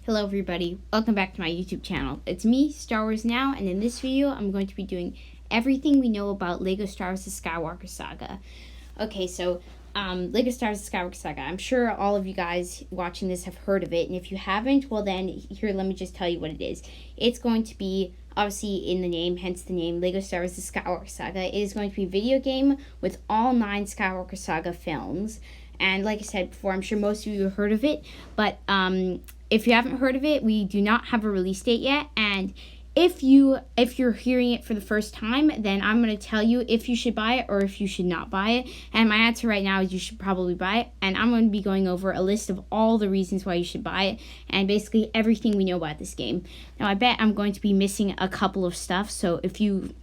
Hello everybody, welcome back to my YouTube channel. It's me, Star Wars Now, and in this video I'm going to be doing everything we know about LEGO Star Wars the Skywalker saga. Okay, so LEGO Star Wars the Skywalker saga. I'm sure all of you guys watching this have heard of it, and if you haven't, well then, here, let me just tell you what it is. It's going to be, obviously in the name, hence the name, LEGO Star Wars the Skywalker saga. It is going to be a video game with all 9 Skywalker saga films. And like I said before, I'm sure most of you have heard of it, but if you haven't heard of it, we do not have a release date yet. And if you're hearing it for the first time, then I'm going to tell you if you should buy it or if you should not buy it. And my answer right now is you should probably buy it. And I'm going to be going over a list of all the reasons why you should buy it and basically everything we know about this game. Now, I bet I'm going to be missing a couple of stuff. So if you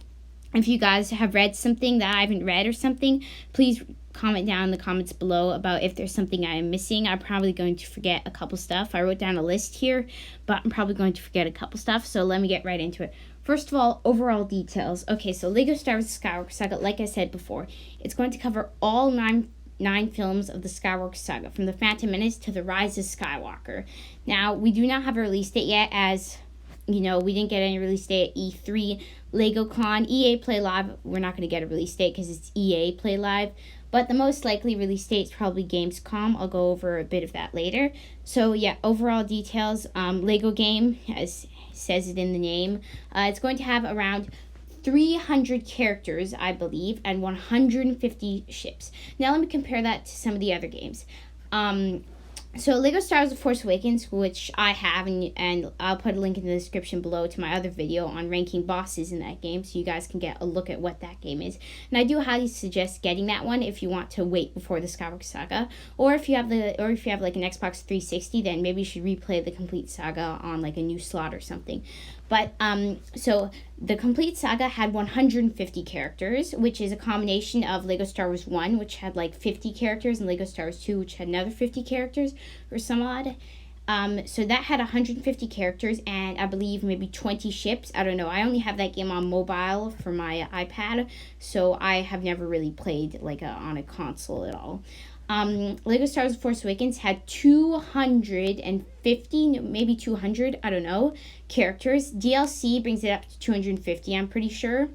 guys have read something that I haven't read or something, please comment down in the comments below about if there's something I am missing. I'm probably going to forget a couple stuff. I wrote down a list here, but I'm probably going to forget a couple stuff, so let me get right into it. First of all, overall details. Okay, so LEGO Star Wars the Skywalker saga, like I said before, it's going to cover all nine films of the Skywalker saga, from The Phantom Menace to The Rise of Skywalker. Now, we do not have a release date yet, as you know, we didn't get any release date at E3. LegoCon, EA Play Live, we're not going to get a release date because it's EA Play Live. But the most likely release date is probably Gamescom. I'll go over a bit of that later. So yeah, overall details. LEGO game, as says it in the name. It's going to have around 300 characters, I believe, and 150 ships. Now let me compare that to some of the other games. So LEGO Star Wars The Force Awakens, which I have, and I'll put a link in the description below to my other video on ranking bosses in that game, so you guys can get a look at what that game is. And I do highly suggest getting that one if you want to wait before the Skywalker saga, or if you have like an Xbox 360, then maybe you should replay the complete saga on like a new slot or something. But so the complete saga had 150 characters, which is a combination of LEGO Star Wars 1, which had like 50 characters, and LEGO Star Wars 2, which had another 50 characters, or some odd. So that had 150 characters, and I believe maybe 20 ships. I don't know. I only have that game on mobile for my iPad, so I have never really played like on a console at all. LEGO Star Wars The Force Awakens had 250, maybe 200, I don't know, characters. DLC brings it up to 250, I'm pretty sure.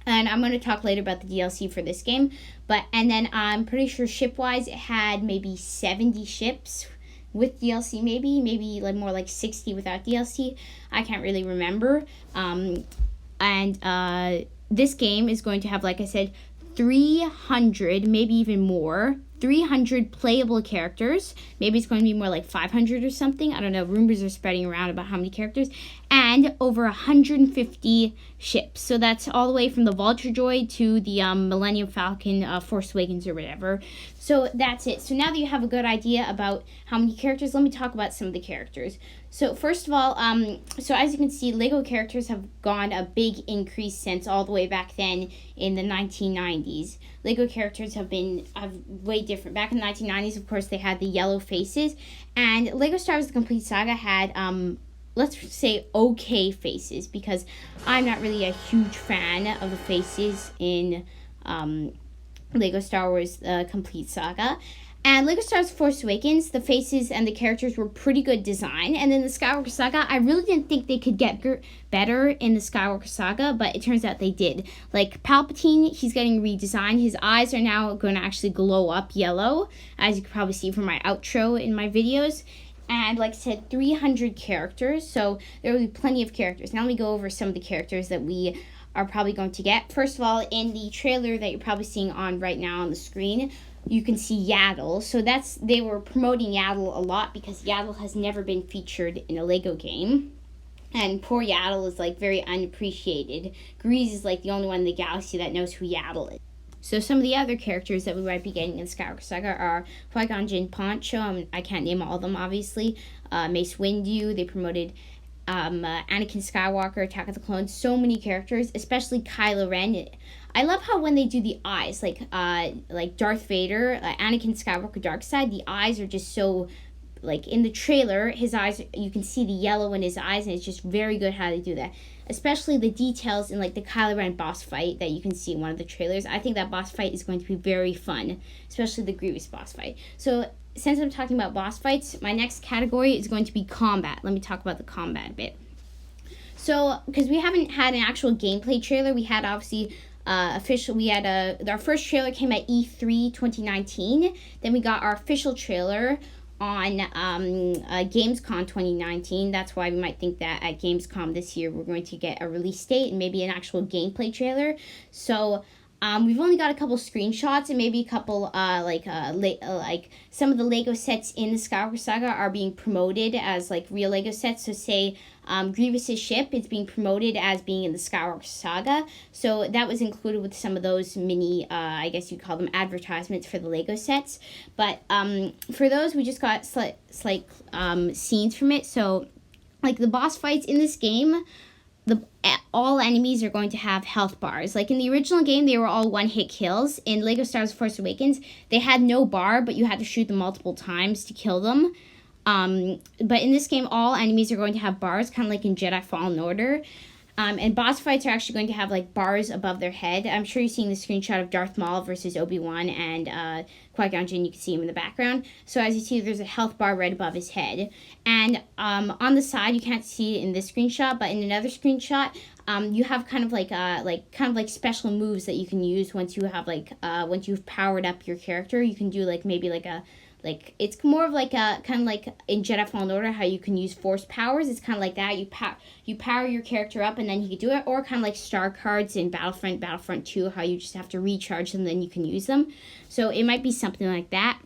And I'm going to talk later about the DLC for this game. And then I'm pretty sure ship-wise it had maybe 70 ships with DLC, maybe like more like 60 without DLC. I can't really remember. This game is going to have, like I said, 300, maybe even more, 300 playable characters. Maybe it's going to be more like 500 or something. I don't know. Rumors are spreading around about how many characters. And over 150 ships. So that's all the way from the Vulture Droid to the Millennium Falcon, Force Awakens or whatever. So that's it. So now that you have a good idea about how many characters, let me talk about some of the characters. So first of all, so as you can see, LEGO characters have gone a big increase since all the way back then in the 1990s. LEGO characters have way different. Back in the 1990s, of course, they had the yellow faces. And LEGO Star Wars The Complete Saga had, let's say, okay faces, because I'm not really a huge fan of the faces in LEGO Star Wars The Complete Saga. And LEGO Star Wars Force Awakens, the faces and the characters were pretty good design. And then the Skywalker Saga, I really didn't think they could get better in the Skywalker Saga, but it turns out they did. Like Palpatine, he's getting redesigned. His eyes are now going to actually glow up yellow, as you can probably see from my outro in my videos. And like I said, 300 characters, so there will be plenty of characters. Now let me go over some of the characters that we are probably going to get. First of all, in the trailer that you're probably seeing on right now on the screen, you can see Yaddle. So they were promoting Yaddle a lot because Yaddle has never been featured in a LEGO game. And poor Yaddle is like very unappreciated. Grease is like the only one in the galaxy that knows who Yaddle is. So some of the other characters that we might be getting in Skywalker Saga are Qui-Gon Jinn Poncho. I can't name all of them, obviously. Mace Windu. They promoted Anakin Skywalker, Attack of the Clones. So many characters, especially Kylo Ren. I love how when they do the eyes, like Darth Vader, Anakin Skywalker Dark Side, the eyes are just so, like in the trailer, his eyes, you can see the yellow in his eyes, and it's just very good how they do that. Especially the details in like the Kylo Ren boss fight that you can see in one of the trailers. I think that boss fight is going to be very fun, especially the Grievous boss fight. So since I'm talking about boss fights, my next category is going to be combat. Let me talk about the combat a bit. So, because we haven't had an actual gameplay trailer, we had obviously our first trailer came at E3 2019. Then we got our official trailer on Gamescom 2019. That's why we might think that at Gamescom this year we're going to get a release date and maybe an actual gameplay trailer. So we've only got a couple screenshots and maybe a couple like some of the Lego sets in the Skywalker Saga are being promoted as like real Lego sets. So say Grievous's ship is being promoted as being in the Skywalker Saga. So that was included with some of those mini, I guess you'd call them advertisements for the Lego sets. But for those, we just got slight scenes from it. So like the boss fights in this game, all enemies are going to have health bars. Like in the original game, they were all one-hit kills. In Lego Star Wars Force Awakens, they had no bar, but you had to shoot them multiple times to kill them. But in this game, all enemies are going to have bars, kind of like in Jedi Fallen Order. And boss fights are actually going to have like bars above their head. I'm sure you've seen the screenshot of Darth Maul versus Obi-Wan and Qui-Gon Jinn. You can see him in the background. So as you see, there's a health bar right above his head. And on the side, you can't see it in this screenshot, but in another screenshot, you have kind of like special moves that you can use once you have once you've powered up your character. You can do it's more of like a kind of like in Jedi Fallen Order how you can use force powers. It's kind of like that. You power your character up and then you can do it, or kind of like star cards in Battlefront 2, how you just have to recharge them, then you can use them. So it might be something like that.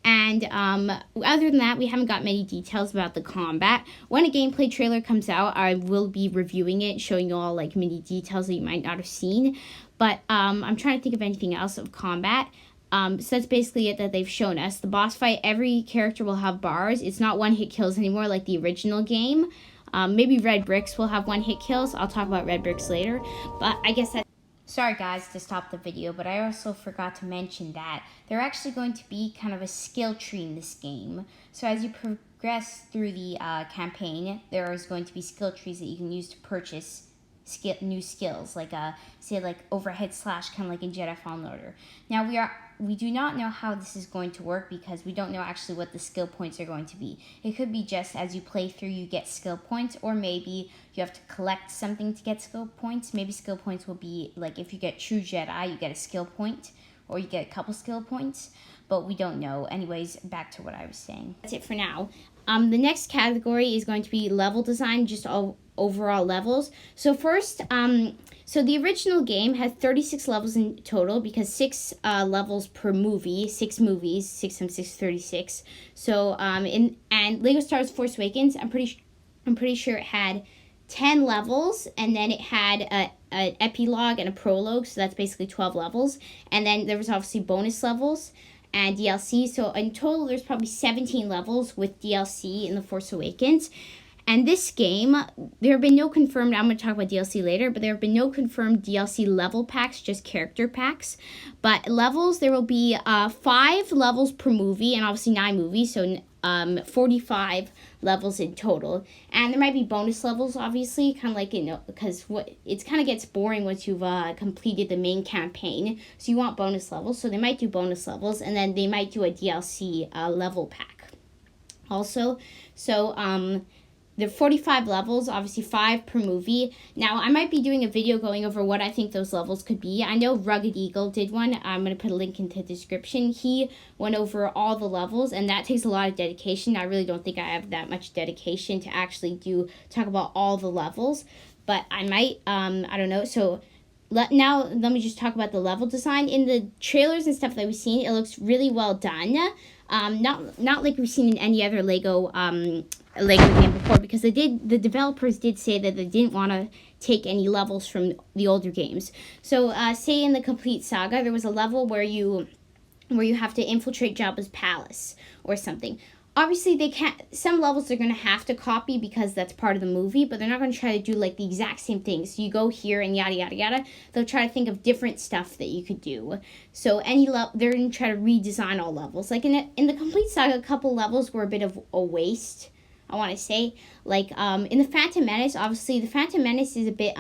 And other than that, we haven't got many details about the combat. When a gameplay trailer comes out, I will be reviewing it, showing you all like many details that you might not have seen. But I'm trying to think of anything else of combat. So that's basically it that they've shown us. The boss fight, every character will have bars. It's not one-hit kills anymore like the original game. Maybe red bricks will have one-hit kills. I'll talk about red bricks later. But I guess that... Sorry guys to stop the video, but I also forgot to mention that there are actually going to be kind of a skill tree in this game. So as you progress through the campaign, there is going to be skill trees that you can use to purchase new skills, like say like overhead slash, kind of like in Jedi Fallen Order. Now we do not know how this is going to work because we don't know actually what the skill points are going to be. It could be just as you play through you get skill points, or maybe you have to collect something to get skill points. Maybe skill points will be like if you get True Jedi, you get a skill point, or you get a couple skill points, but we don't know. Anyways, back to what I was saying. That's it for now. The next category is going to be level design, just all overall levels. So first, so the original game had 36 levels in total because 6 levels per movie, 6 movies, 6 times 6 is 36. So and Lego Star Wars Force Awakens, I'm pretty sure it had 10 levels, and then it had an epilogue and a prologue, so that's basically 12 levels. And then there was obviously bonus levels and DLC. So in total, there's probably 17 levels with DLC in The Force Awakens. And this game, there have been no confirmed, I'm going to talk about DLC later, but there have been no confirmed DLC level packs, just character packs. But levels, there will be 5 levels per movie, and obviously 9 movies, so 45 levels in total. And there might be bonus levels, obviously, kind of like, because it kind of gets boring once you've completed the main campaign. So you want bonus levels, so they might do bonus levels, and then they might do a DLC level pack also. So, there are 45 levels, obviously 5 per movie. Now, I might be doing a video going over what I think those levels could be. I know Rugged Eagle did one. I'm going to put a link into the description. He went over all the levels, and that takes a lot of dedication. I really don't think I have that much dedication to actually talk about all the levels, but I might, I don't know. So now let me just talk about the level design. In the trailers and stuff that we've seen, it looks really well done. Not like we've seen in any other Lego game before, because the developers did say that they didn't want to take any levels from the older games. So say in the complete saga, there was a level where you have to infiltrate Jabba's palace or something. Obviously, they can't. Some levels they're going to have to copy because that's part of the movie, but they're not going to try to do like the exact same thing. So you go here and yada yada yada. They'll try to think of different stuff that you could do. So they're going to try to redesign all levels. Like in the complete saga, a couple levels were a bit of a waste, I want to say. Like in the Phantom Menace, obviously the Phantom Menace is a bit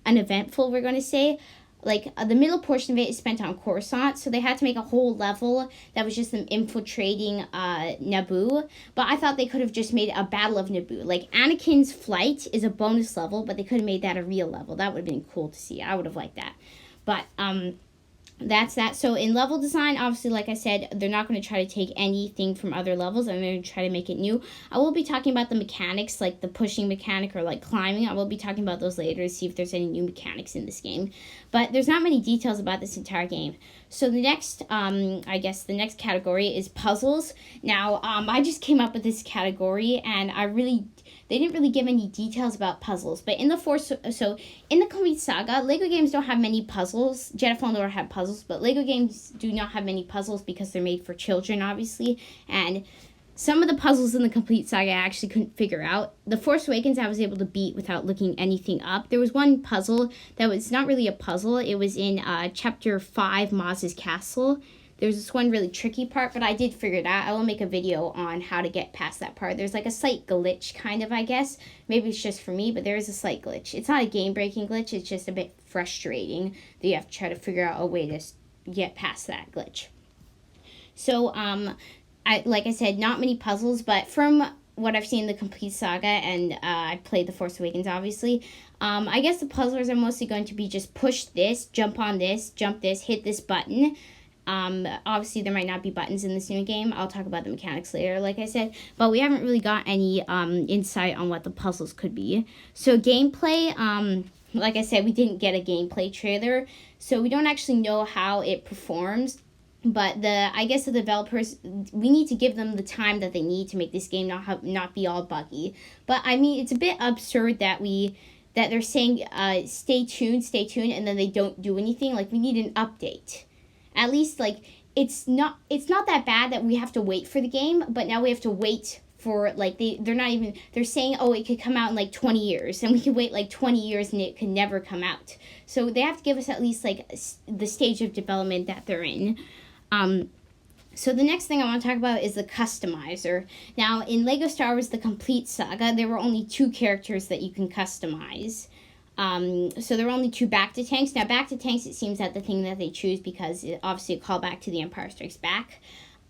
uneventful, we're going to say. the middle portion of it is spent on Coruscant, so they had to make a whole level that was just them infiltrating Naboo. But I thought they could have just made a Battle of Naboo. Like, Anakin's flight is a bonus level, but they could have made that a real level. That would have been cool to see. I would have liked that. But that's that. So in level design, obviously, like I said, they're not going to try to take anything from other levels, and they're going to try to make it new. I will be talking about the mechanics, like the pushing mechanic or like climbing. I will be talking about those later to see if there's any new mechanics in this game. But there's not many details about this entire game. So the next, I guess the next category is puzzles. Now, I just came up with this category, and they didn't really give any details about puzzles. But in in the complete saga, Lego games don't have many puzzles. Jedi Fallen Order have puzzles, but Lego games do not have many puzzles because they're made for children, obviously. And some of the puzzles in the complete saga I actually couldn't figure out. The Force Awakens I was able to beat without looking anything up. There was one puzzle that was not really a puzzle. It was in Chapter 5, Maz's Castle. There's this one really tricky part, but I did figure it out. I will make a video on how to get past that part. There's like a slight glitch, kind of, I guess. Maybe it's just for me, but there is a slight glitch. It's not a game-breaking glitch. It's just a bit frustrating that you have to try to figure out a way to get past that glitch. So, like I said, not many puzzles, but from what I've seen in the complete saga, and I played The Force Awakens, obviously, I guess the puzzlers are mostly going to be just push this, jump on this, jump this, hit this button. Obviously, there might not be buttons in this new game. I'll talk about the mechanics later, like I said. But we haven't really got any insight on what the puzzles could be. So gameplay, like I said, we didn't get a gameplay trailer. So we don't actually know how it performs. But I guess the developers, we need to give them the time that they need to make this game not be all buggy. But, I mean, it's a bit absurd that they're saying, stay tuned, and then they don't do anything. Like, we need an update. At least, like, it's not that bad that we have to wait for the game, but now we have to wait for, like, they're saying, oh, it could come out in, like, 20 years, and we could wait, like, 20 years, and it could never come out. So they have to give us at least, like, the stage of development that they're in. So the next thing I want to talk about is the Costomiser. Now, in LEGO Star Wars The Complete Saga, there were only 2 characters that you can customize. So there are only 2 Bacta tanks. Now, Bacta tanks, it seems that the thing that they choose because it obviously a callback to The Empire Strikes Back.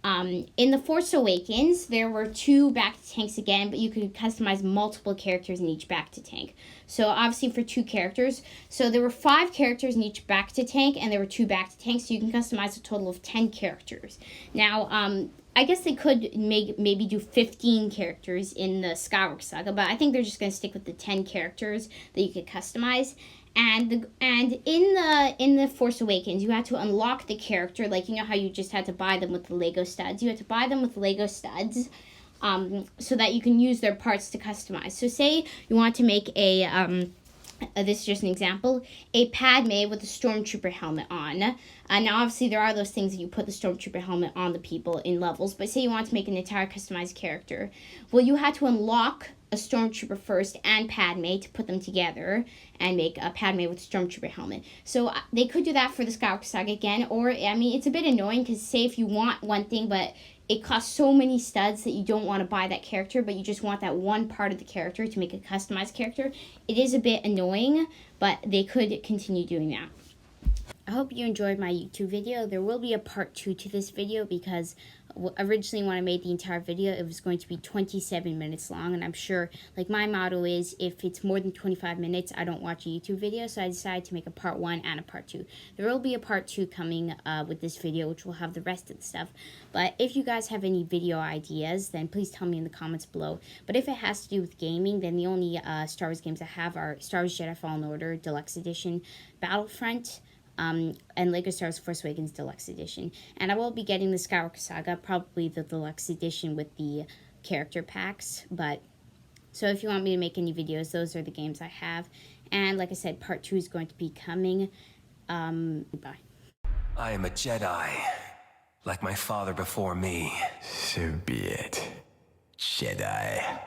In The Force Awakens, there were 2 Bacta tanks again, but you could customize multiple characters in each Bacta tank. So obviously for 2 characters. So there were 5 characters in each Bacta tank, and there were 2 Bacta tanks, so you can customize a total of 10 characters. Now, I guess they could maybe do 15 characters in the Skywalker saga, but I think they're just going to stick with the 10 characters that you could customize. And in the Force Awakens, you had to unlock the character, like, you know how you just had to buy them with the Lego studs. You had to buy them with Lego studs, so that you can use their parts to customize. So say you want to make this is just an example, a Padme with a Stormtrooper helmet on. Now, obviously, there are those things that you put the Stormtrooper helmet on the people in levels, but say you want to make an entire customized character. Well, you had to unlock a Stormtrooper first and Padme to put them together and make a Padme with a Stormtrooper helmet. So they could do that for the Skywalker Saga again, or, I mean, it's a bit annoying because say if you want one thing, but it costs so many studs that you don't want to buy that character, but you just want that one part of the character to make a customized character. It is a bit annoying, but they could continue doing that. I hope you enjoyed my YouTube video. There will be a part 2 to this video because originally when I made the entire video, it was going to be 27 minutes long, and I'm sure, like, my motto is if it's more than 25 minutes, I don't watch a YouTube video, so I decided to make a part 1 and a part 2. There will be a part 2 coming with this video, which will have the rest of the stuff, but if you guys have any video ideas, then please tell me in the comments below. But if it has to do with gaming, then the only Star Wars games I have are Star Wars Jedi Fallen Order Deluxe Edition, Battlefront, and LEGO Star Wars Force Awakens Deluxe Edition. And I will be getting the Skywalker Saga, probably the Deluxe Edition with the character packs. But, so if you want me to make any videos, those are the games I have. And like I said, part 2 is going to be coming. Bye. I am a Jedi, like my father before me. So be it, Jedi.